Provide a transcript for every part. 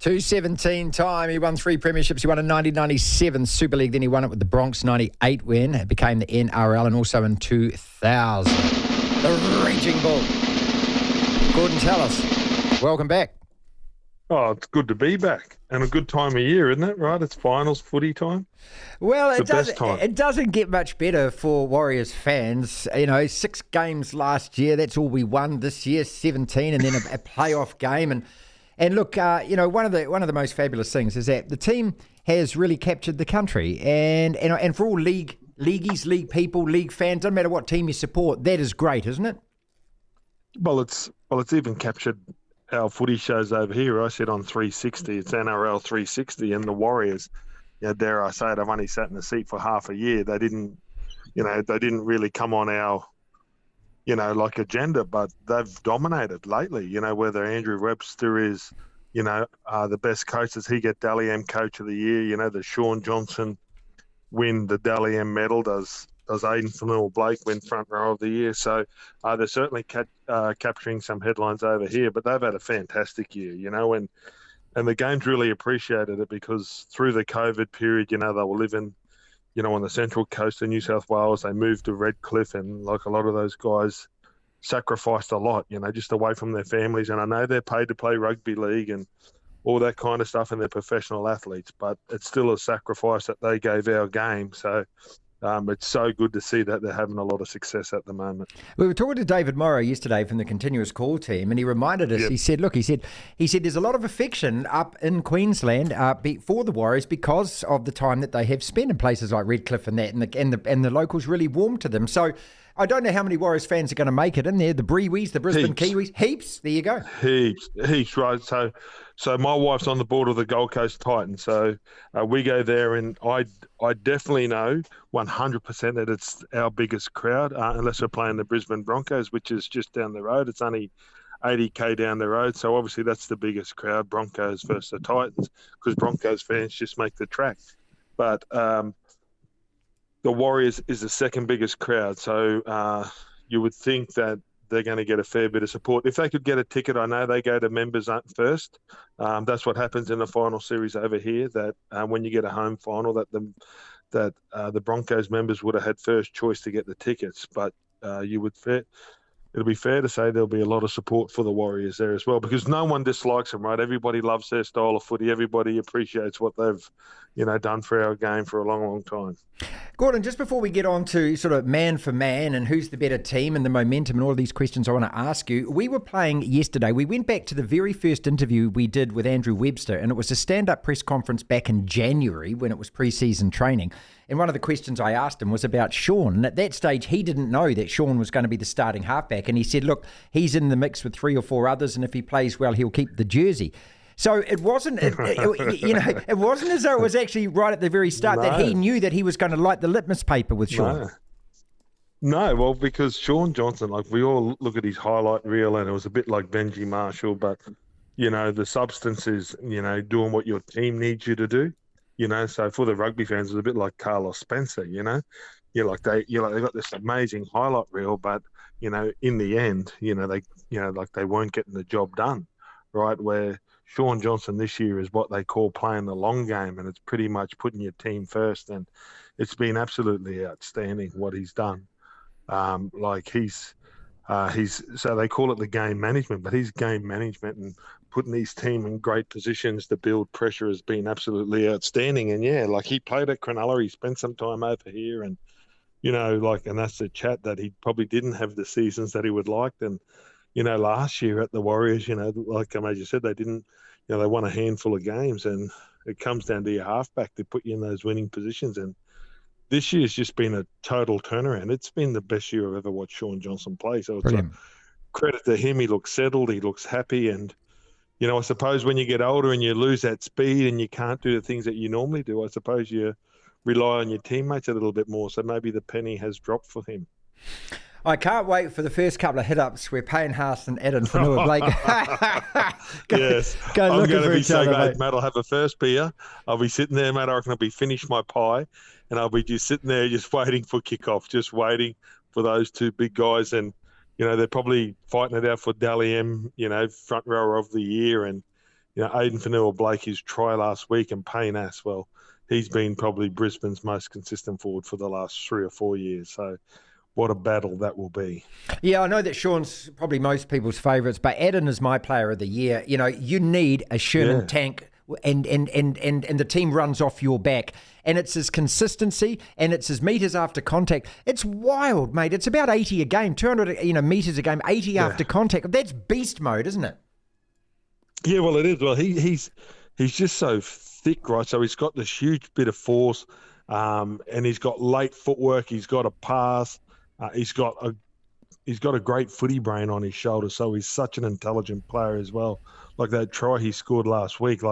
2:17 time. He won 3 premierships. He won in 1997 Super League. Then he won it with the Bronx 98 win. It became the NRL, and also in 2000. The Raging Bull. Gorden Tallis, welcome back. Oh, it's good to be back. And a good time of year, isn't it, right? It's finals footy time. Well, it doesn't get much better for Warriors fans. 6 games last year. That's all we won. This year, 17, and then a playoff game. And look, one of the most fabulous things is that the team has really captured the country. And for all leagueies, league people, league fans, doesn't matter what team you support, that is great, isn't it? Well, it's even captured our footy shows over here. I said on 360, it's NRL 360, and the Warriors, dare I say it, I've only sat in the seat for half a year. They didn't really come on our agenda, but they've dominated lately. Whether Andrew Webster is, the best coaches, he get Dally M Coach of the Year. The Shaun Johnson win the Dally M medal. Does Addin Fonua-Blake win front row of the year? So they're certainly capturing some headlines over here, but they've had a fantastic year, and the game's really appreciated it because through the COVID period, they were living on the central coast of New South Wales. They moved to Redcliffe, and like a lot of those guys sacrificed a lot, just away from their families. And I know they're paid to play rugby league and all that kind of stuff, and they're professional athletes, but it's still a sacrifice that they gave our game. So it's so good to see that they're having a lot of success at the moment. We were talking to David Morrow yesterday from the Continuous Call team, and he reminded us. Yep. He said there's a lot of affection up in Queensland for the Warriors because of the time that they have spent in places like Redcliffe and that, and the locals really warm to them. So I don't know how many Warriors fans are going to make it in there. The Breweys, the Brisbane Kiwis, heaps. There you go. Heaps, right? So my wife's on the board of the Gold Coast Titans, so we go there, and I definitely know 100% that it's our biggest crowd, unless we're playing the Brisbane Broncos, which is just down the road. It's only 80k down the road, so obviously that's the biggest crowd, Broncos versus the Titans, because Broncos fans just make the track. But the Warriors is the second biggest crowd, so you would think that they're going to get a fair bit of support. If they could get a ticket, I know they go to members first. That's what happens in the final series over here, that when you get a home final, that the Broncos members would have had first choice to get the tickets. But it'll be fair to say there'll be a lot of support for the Warriors there as well, because no one dislikes them, right? Everybody loves their style of footy. Everybody appreciates what they've, done for our game for a long, long time. Gorden, just before we get on to sort of man for man and who's the better team and the momentum and all of these questions I want to ask you, we were playing yesterday. We went back to the very first interview we did with Andrew Webster, and it was a stand-up press conference back in January when it was pre-season training. And one of the questions I asked him was about Shaun. And at that stage, he didn't know that Shaun was going to be the starting halfback. And he said, look, he's in the mix with 3 or 4 others, and if he plays well, he'll keep the jersey. So it wasn't, it wasn't as though it was actually right at the very start that he knew that he was going to light the litmus paper with Shaun. No, well, because Shaun Johnson, like we all look at his highlight reel, and it was a bit like Benji Marshall, but, the substance is, doing what your team needs you to do. So for the rugby fans, it's a bit like Carlos Spencer, they got this amazing highlight reel, but, in the end, they weren't getting the job done, right? Where Shaun Johnson this year is what they call playing the long game, and it's pretty much putting your team first, and it's been absolutely outstanding what he's done. He's so they call it the game management, but his game management and putting his team in great positions to build pressure has been absolutely outstanding. And he played at Cronulla, he spent some time over here, and and that's the chat that he probably didn't have the seasons that he would like. And last year at the Warriors, like as you said, they didn't, they won a handful of games, and it comes down to your halfback to put you in those winning positions. And this year's just been a total turnaround. It's been the best year I've ever watched Shaun Johnson play. So it's a credit to him. He looks settled. He looks happy. And, I suppose when you get older and you lose that speed and you can't do the things that you normally do, I suppose you rely on your teammates a little bit more. So maybe the penny has dropped for him. I can't wait for the first couple of hit-ups where Payne, Haas and Addin Fonua-Blake yes. I'm going to be so great, mate. I'll have a first beer. I'll be sitting there, mate. I reckon I'll be finished my pie, and I'll be just sitting there just waiting for kickoff, just waiting for those two big guys. And, they're probably fighting it out for Dally M, front rower of the year. And, Addin Fonua-Blake, his try last week, and Payne, well, he's been probably Brisbane's most consistent forward for the last 3 or 4 years. So what a battle that will be. Yeah, I know that Sean's probably most people's favourites, but Addin is my player of the year. You need a Sherman tank, and the team runs off your back. And it's his consistency, and it's his metres after contact. It's wild, mate. It's about 80 a game, 200 metres a game, 80 after contact. That's beast mode, isn't it? Yeah, well, it is. Well, he's just so thick, right? So he's got this huge bit of force, and he's got late footwork. He's got a pass. He's got a great footy brain on his shoulder. So he's such an intelligent player as well. Like that try he scored last week,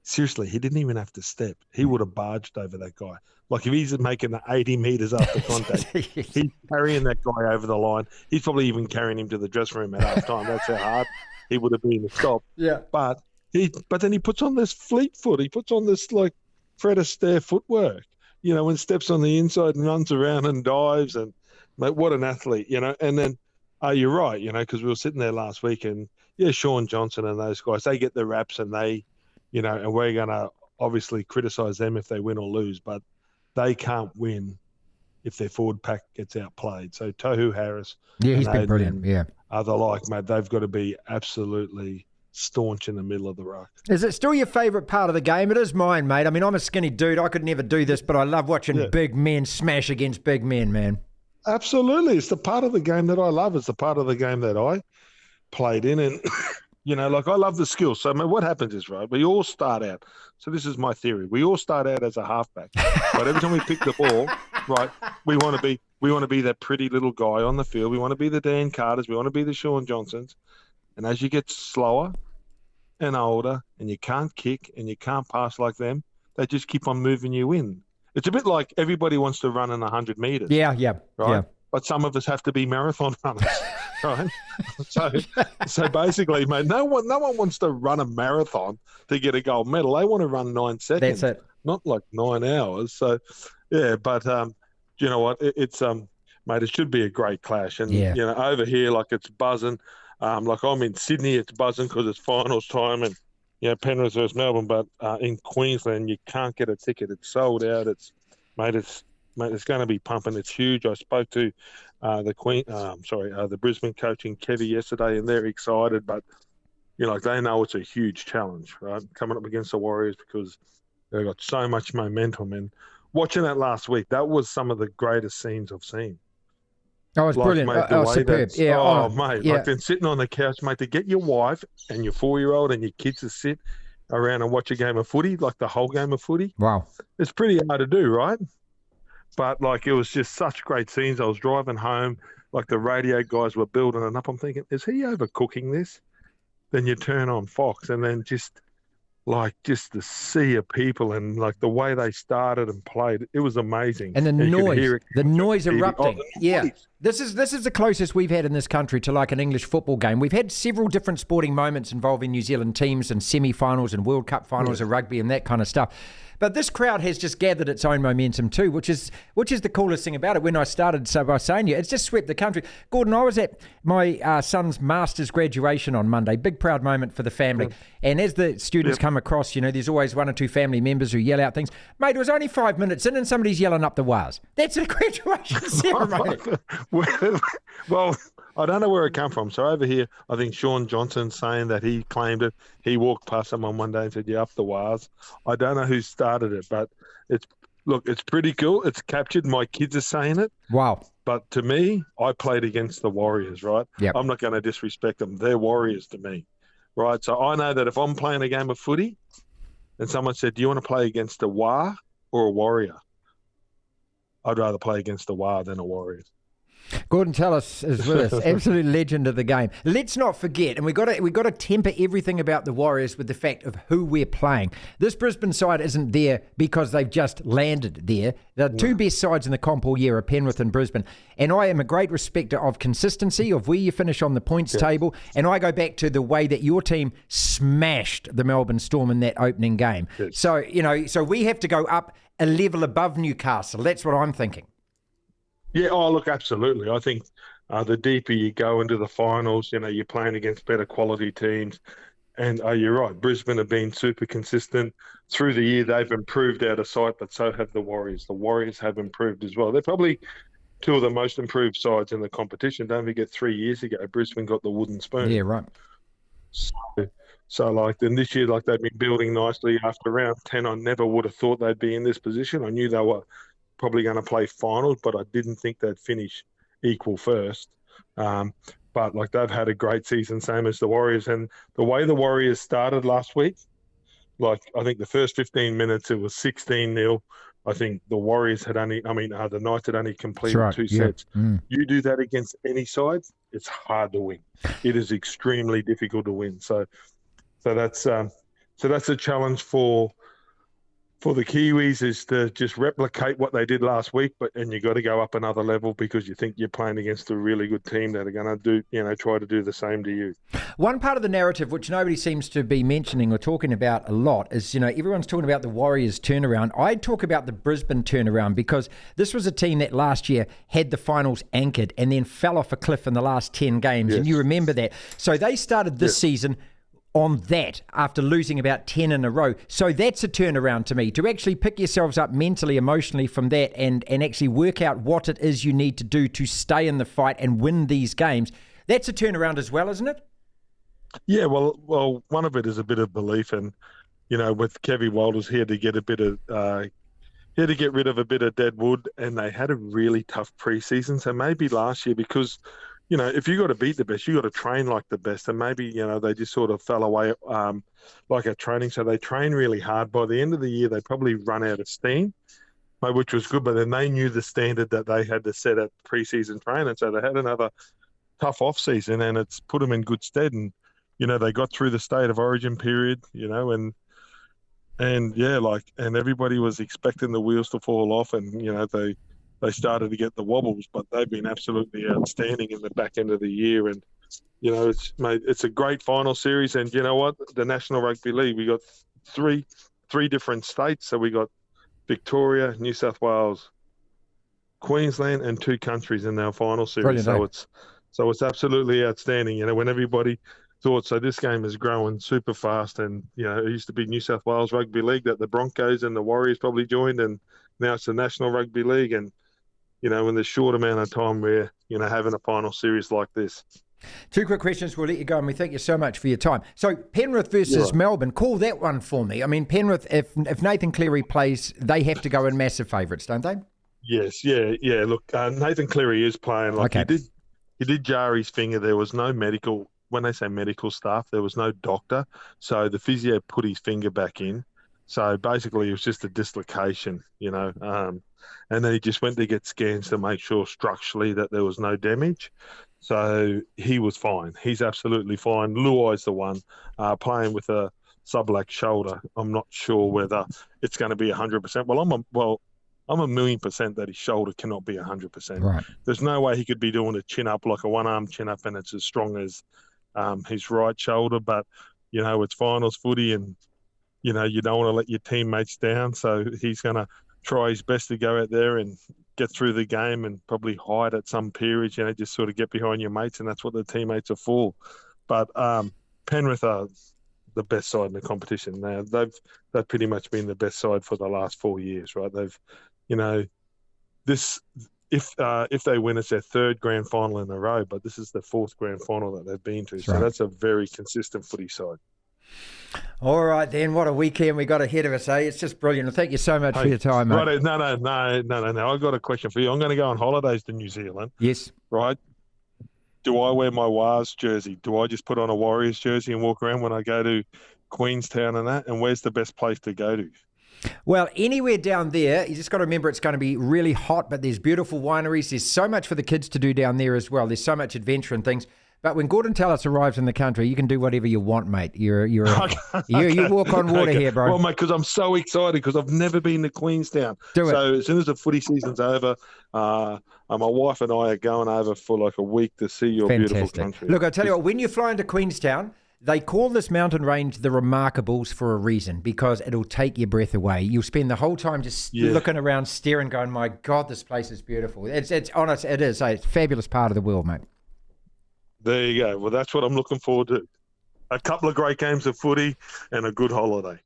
seriously, he didn't even have to step. He would have barged over that guy. Like if he's making the 80 metres after contact, he's carrying that guy over the line. He's probably even carrying him to the dressing room at half time. That's how hard he would have been to stop. Yeah. But then he puts on this fleet foot. He puts on this like Fred Astaire footwork, and steps on the inside and runs around and dives. And mate, what an athlete, And then, you're right, because we were sitting there last week and Sean Johnson and those guys, they get the raps and they, and we're going to obviously criticise them if they win or lose, but they can't win if their forward pack gets outplayed. So Tohu Harris, he's been brilliant. Yeah, other mate, they've got to be absolutely staunch in the middle of the ruck. Is it still your favourite part of the game? It is mine, mate. I mean, I'm a skinny dude. I could never do this, but I love watching big men smash against big men, man. Absolutely, it's the part of the game that I love. It's the part of the game that I played in, and. I love the skills. So, what happens is, right, we all start out. So this is my theory. We all start out as a halfback. But every time we pick the ball, right, we want to be that pretty little guy on the field. We want to be the Dan Carters. We want to be the Sean Johnsons. And as you get slower and older and you can't kick and you can't pass like them, they just keep on moving you in. It's a bit like everybody wants to run in 100 metres. Yeah. Right? Yeah. But some of us have to be marathon runners. Right. So basically, mate, no one wants to run a marathon to get a gold medal. They want to run 9 seconds. That's it. Not like 9 hours. So, yeah, but you know what? It's mate, it should be a great clash. And over here, it's buzzing. Like I'm in Sydney, it's buzzing because it's finals time, and Penrith versus Melbourne. But in Queensland, you can't get a ticket. It's sold out. It's going to be pumping. It's huge. I spoke to the Brisbane coach in Kevy yesterday, and they're excited, but they know it's a huge challenge, right? Coming up against the Warriors because they've got so much momentum. And watching that last week, that was some of the greatest scenes I've seen. Oh, it's brilliant. Mate, superb. Yeah. Mate, yeah. Then sitting on the couch, mate, to get your wife and your 4-year-old and your kids to sit around and watch a game of footy, like the whole game of footy. Wow. It's pretty hard to do, right? But it was just such great scenes. I was driving home, the radio guys were building it up. I'm thinking, is he overcooking this? Then you turn on Fox, and then just the sea of people and the way they started and played, it was amazing. And the noise erupting. This is the closest we've had in this country to an English football game. We've had several different sporting moments involving New Zealand teams and semi-finals and World Cup finals of rugby and that kind of stuff. But this crowd has just gathered its own momentum too, which is the coolest thing about it. When I started by saying it's just swept the country. Gordon, I was at my son's master's graduation on Monday. Big proud moment for the family. And as the students come across, there's always one or two family members who yell out things. Mate, it was only 5 minutes in and somebody's yelling up the wires. That's a graduation ceremony. Well, I don't know where it come from. So over here, I think Sean Johnson saying that he claimed it. He walked past someone one day and said, up the wires. I don't know who started it, but it's pretty cool. It's captured. My kids are saying it. Wow. But to me, I played against the Warriors, right? Yep. I'm not going to disrespect them. They're Warriors to me, right? So I know that if I'm playing a game of footy and someone said, do you want to play against a War or a Warrior? I'd rather play against a War than a Warrior. Gorden Tallis is with us, absolute legend of the game. Let's not forget, and we got to temper everything about the Warriors with the fact of who we're playing. This Brisbane side isn't there because they've just landed there. The two best sides in the comp all year are Penrith and Brisbane, and I am a great respecter of consistency, of where you finish on the points table, and I go back to the way that your team smashed the Melbourne Storm in that opening game. Yes. So we have to go up a level above Newcastle. That's what I'm thinking. Yeah, look, absolutely. I think the deeper you go into the finals, you're playing against better quality teams. And you're right, Brisbane have been super consistent. Through the year, they've improved out of sight, but so have the Warriors. The Warriors have improved as well. They're probably two of the most improved sides in the competition. Don't forget, 3 years ago, Brisbane got the wooden spoon. Yeah, right. So like, then this year, like they've been building nicely. After round 10, I never would have thought they'd be in this position. I knew they were probably going to play finals, but I didn't think they'd finish equal first. But like, they've had a great season, same as the Warriors. And the way the Warriors started last week, like I think the first 15 minutes, it was 16-0. I think the Warriors had the Knights had only completed two sets. You do that against any side, it's hard to win. It is extremely difficult to win. So that's a challenge for the Kiwis, is to just replicate what they did last week, and you got to go up another level, because you think you're playing against a really good team that are going to try to do the same to you. One part of the narrative which nobody seems to be mentioning or talking about a lot is, everyone's talking about the Warriors turnaround. I talk about the Brisbane turnaround, because this was a team that last year had the finals anchored and then fell off a cliff in the last 10 games. Yes. And you remember that. So they started this season on that after losing about 10 in a row. So that's a turnaround to me, to actually pick yourselves up mentally, emotionally from that, and actually work out what it is you need to do to stay in the fight and win these games. That's a turnaround as well, isn't it? Yeah, well, one of it is a bit of belief, and with Kevy Walters here to get a bit of here to get rid of a bit of dead wood, and they had a really tough preseason. So maybe last year, because if you got to beat the best, you got to train like the best. And maybe, they just sort of fell away like at training. So they trained really hard. By the end of the year, they probably run out of steam, which was good. But then they knew the standard that they had to set at preseason training. So they had another tough off season, and it's put them in good stead. And, they got through the state of origin period, and everybody was expecting the wheels to fall off, and, they started to get the wobbles, but they've been absolutely outstanding in the back end of the year. And, it's a great final series. And you know what? The National Rugby League, we got three different states. So we got Victoria, New South Wales, Queensland, and 2 countries in our final series. Brilliant, so it's absolutely outstanding. When everybody thought, so this game is growing super fast, and, it used to be New South Wales Rugby League that the Broncos and the Warriors probably joined, and now it's the National Rugby League. And, in this short amount of time, we're, having a final series like this. 2 quick questions. We'll let you go, and we thank you so much for your time. So Penrith versus Melbourne, call that one for me. I mean, Penrith, if Nathan Cleary plays, they have to go in massive favourites, don't they? Yes, yeah. Look, Nathan Cleary is playing. He did jar his finger. There was no medical. When they say medical staff, there was no doctor. So the physio put his finger back in. So basically, it was just a dislocation, and then he just went to get scans to make sure structurally that there was no damage. So he was fine. He's absolutely fine. Luai's the one playing with a sublux shoulder. I'm not sure whether it's going to be 100%. I'm 1,000,000% that his shoulder cannot be 100%. Right. There's no way he could be doing a chin up, like a one-arm chin up, and it's as strong as his right shoulder. But, it's finals footy, and, you don't want to let your teammates down. So he's going to try his best to go out there and get through the game and probably hide at some periods, just sort of get behind your mates, and that's what the teammates are for. But Penrith are the best side in the competition now. They've pretty much been the best side for the last 4 years, right? They've, if they win, it's their 3rd grand final in a row, but this is the 4th grand final that they've been to. That's so that's a very consistent footy side. All right, then. What a weekend we got ahead of us, eh? It's just brilliant. Thank you so much for your time, mate. Right, no. I've got a question for you. I'm going to go on holidays to New Zealand. Yes. Right? Do I wear my Wars jersey? Do I just put on a Warriors jersey and walk around when I go to Queenstown and that? And where's the best place to go to? Well, anywhere down there, you just got to remember it's going to be really hot, but there's beautiful wineries. There's so much for the kids to do down there as well. There's so much adventure and things. But when Gorden Tallis arrives in the country, you can do whatever you want, mate. You walk on water here, bro. Well, mate, because I'm so excited because I've never been to Queenstown. So as soon as the footy season's over, my wife and I are going over for like a week to see your beautiful country. Look, I tell you what, when you fly into Queenstown, they call this mountain range the Remarkables for a reason, because it'll take your breath away. You'll spend the whole time just looking around, staring, going, my God, this place is beautiful. It's honest, it is. It's a fabulous part of the world, mate. There you go. Well, that's what I'm looking forward to. a couple of great games of footy and a good holiday.